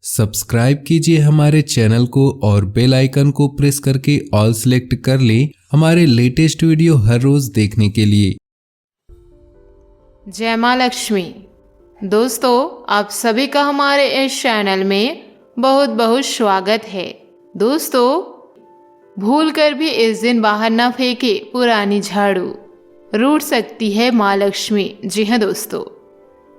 Subscribe कीजिए हमारे channel को और बेल आइकन को प्रेस करके ऑल सेलेक्ट कर लें हमारे लेटेस्ट वीडियो हर रोज देखने के लिए। जय माँ लक्ष्मी। दोस्तों, आप सभी का हमारे इस चैनल में बहुत बहुत स्वागत है। दोस्तों, भूल कर भी इस दिन बाहर ना फेंके पुरानी झाड़ू, रूठ सकती है माँ लक्ष्मी। जी हाँ दोस्तों,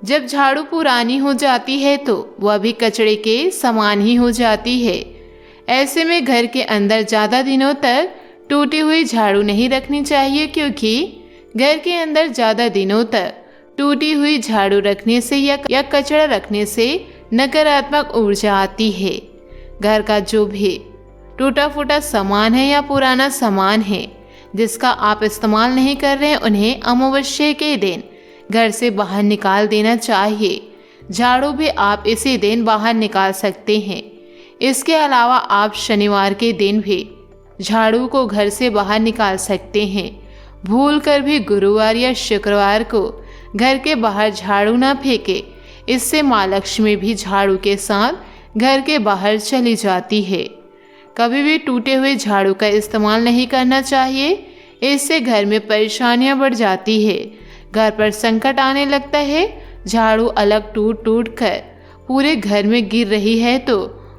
जब झाड़ू पुरानी हो जाती है तो वह भी कचरे के समान ही हो जाती है। ऐसे में घर के अंदर ज़्यादा दिनों तक टूटी हुई झाड़ू नहीं रखनी चाहिए, क्योंकि घर के अंदर ज़्यादा दिनों तक टूटी हुई झाड़ू रखने से या कचरा रखने से नकारात्मक ऊर्जा आती है। घर का जो भी टूटा फूटा सामान है या पुराना सामान है जिसका आप इस्तेमाल नहीं कर रहे हैं, उन्हें अमावस्या के दिन घर से बाहर निकाल देना चाहिए। झाड़ू भी आप इसी दिन बाहर निकाल सकते हैं। इसके अलावा आप शनिवार के दिन भी झाड़ू को घर से बाहर निकाल सकते हैं। भूल कर भी गुरुवार या शुक्रवार को घर के बाहर झाड़ू ना फेंके, इससे माँ लक्ष्मी भी झाड़ू के साथ घर के बाहर चली जाती है। कभी भी टूटे हुए झाड़ू का इस्तेमाल नहीं करना चाहिए, इससे घर में परेशानियां बढ़ जाती है, घर पर संकट आने लगता है। झाड़ू अलग टूट टूट कर पूरे घर में गिर रही है तो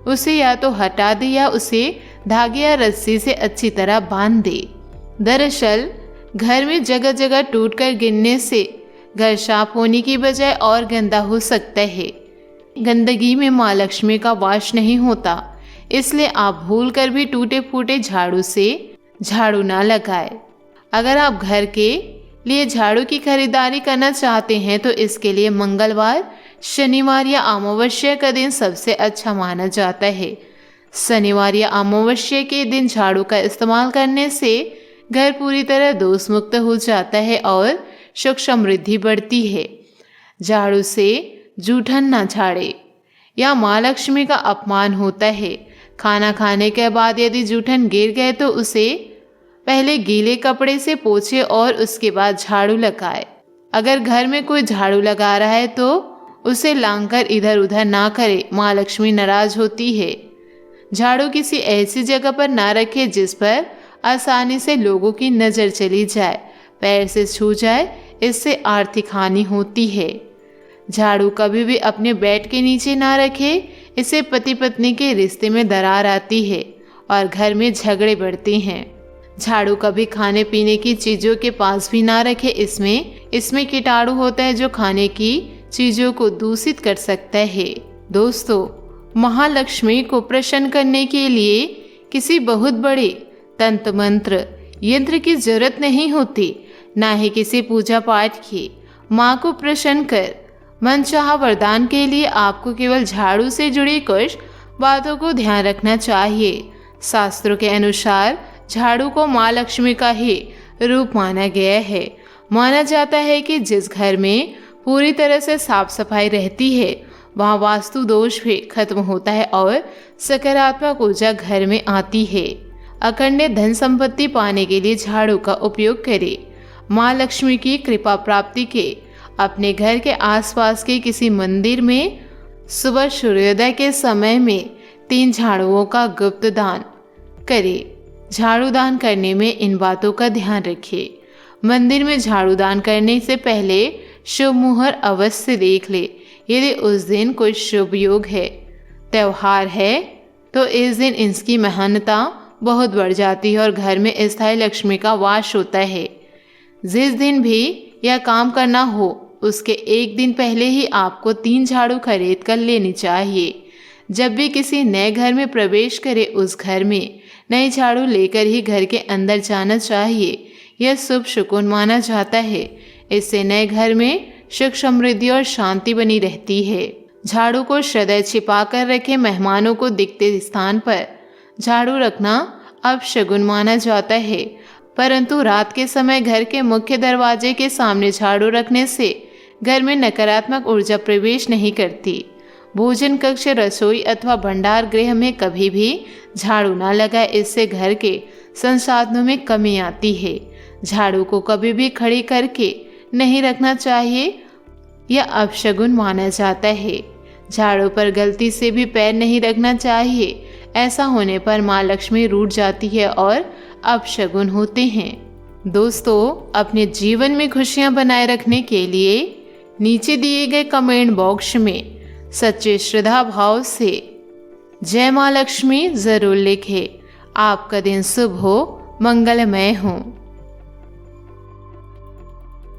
उसे या तो हटा दे या उसे धागे या रस्सी से अच्छी तरह बांध दे। दरअसल घर में जगह जगह टूट कर गिरने से घर साफ होने की बजाय और गंदा हो सकता है। गंदगी में माँ लक्ष्मी का वास नहीं होता, इसलिए आप भूल कर भी टूटे फूटे झाड़ू से झाड़ू ना लगाए। अगर आप घर के लिए झाड़ू की खरीदारी करना चाहते हैं तो इसके लिए मंगलवार, शनिवार या अमावस्या का दिन सबसे अच्छा माना जाता है। शनिवार या अमावस्या के दिन झाड़ू का इस्तेमाल करने से घर पूरी तरह दोष मुक्त हो जाता है और सुख समृद्धि बढ़ती है। झाड़ू से जूठन न झाड़े या माँ लक्ष्मी का अपमान होता है। खाना खाने के बाद यदि जूठन गिर गए तो उसे पहले गीले कपड़े से पोंछे और उसके बाद झाड़ू लगाए। अगर घर में कोई झाड़ू लगा रहा है तो उसे लांघकर इधर उधर ना करे, माँ लक्ष्मी नाराज होती है। झाड़ू किसी ऐसी जगह पर ना रखे जिस पर आसानी से लोगों की नज़र चली जाए, पैर से छू जाए, इससे आर्थिक हानि होती है। झाड़ू कभी भी अपने बेड के नीचे ना रखे, इससे पति पत्नी के रिश्ते में दरार आती है और घर में झगड़े बढ़ते हैं। झाड़ू कभी खाने पीने की चीज़ों के पास भी ना रखे, इसमें कीटाणु होता है जो खाने की चीज़ों को दूषित कर सकता है। दोस्तों, महालक्ष्मी को प्रसन्न करने के लिए किसी बहुत बड़े तंत्र मंत्र यंत्र की जरूरत नहीं होती, ना ही किसी पूजा पाठ की। माँ को प्रसन्न कर मनचाहा वरदान के लिए आपको केवल झाड़ू से जुड़ी कुछ बातों को ध्यान रखना चाहिए। शास्त्रों के अनुसार झाड़ू को माँ लक्ष्मी का ही रूप माना गया है। माना जाता है कि जिस घर में पूरी तरह से साफ सफाई रहती है वहाँ वास्तु दोष भी खत्म होता है और सकारात्मक ऊर्जा घर में आती है। अखंड धन संपत्ति पाने के लिए झाड़ू का उपयोग करें। माँ लक्ष्मी की कृपा प्राप्ति के अपने घर के आसपास के किसी मंदिर में सुबह सूर्योदय के समय में 3 झाड़ुओं का गुप्त दान करें। झाड़ू दान करने में इन बातों का ध्यान रखें। मंदिर में झाड़ू दान करने से पहले शुभ मुहूर्त अवश्य देख ले। यदि उस दिन कोई शुभ योग है, त्यौहार है, तो इस दिन इसकी महानता बहुत बढ़ जाती है और घर में स्थायी लक्ष्मी का वास होता है। जिस दिन भी यह काम करना हो उसके एक दिन पहले ही आपको 3 झाड़ू खरीद कर लेनी चाहिए। जब भी किसी नए घर में प्रवेश करे उस घर में नई झाड़ू लेकर ही घर के अंदर जाना चाहिए। यह शुभ शकुन माना जाता है। इससे नए घर में सुख समृद्धि और शांति बनी रहती है। झाड़ू को सदैव छिपा कर रखें। मेहमानों को दिखते स्थान पर झाड़ू रखना अपशगुन माना जाता है, परंतु रात के समय घर के मुख्य दरवाजे के सामने झाड़ू रखने से घर में नकारात्मक ऊर्जा प्रवेश नहीं करती। भोजन कक्ष, रसोई अथवा भंडार गृह में कभी भी झाड़ू ना लगाए, इससे घर के संसाधनों में कमी आती है। झाड़ू को कभी भी खड़ी करके नहीं रखना चाहिए, यह अपशगुन माना जाता है। झाड़ू पर गलती से भी पैर नहीं रखना चाहिए। ऐसा होने पर माँ लक्ष्मी रूठ जाती है और अपशगुन होते हैं। दोस्तों, अपने जीवन में खुशियाँ बनाए रखने के लिए नीचे दिए गए कमेंट बॉक्स में सच्चे श्रद्धा भाव से जय माँ लक्ष्मी जरूर लिखें। आपका दिन शुभ हो, मंगलमय हो।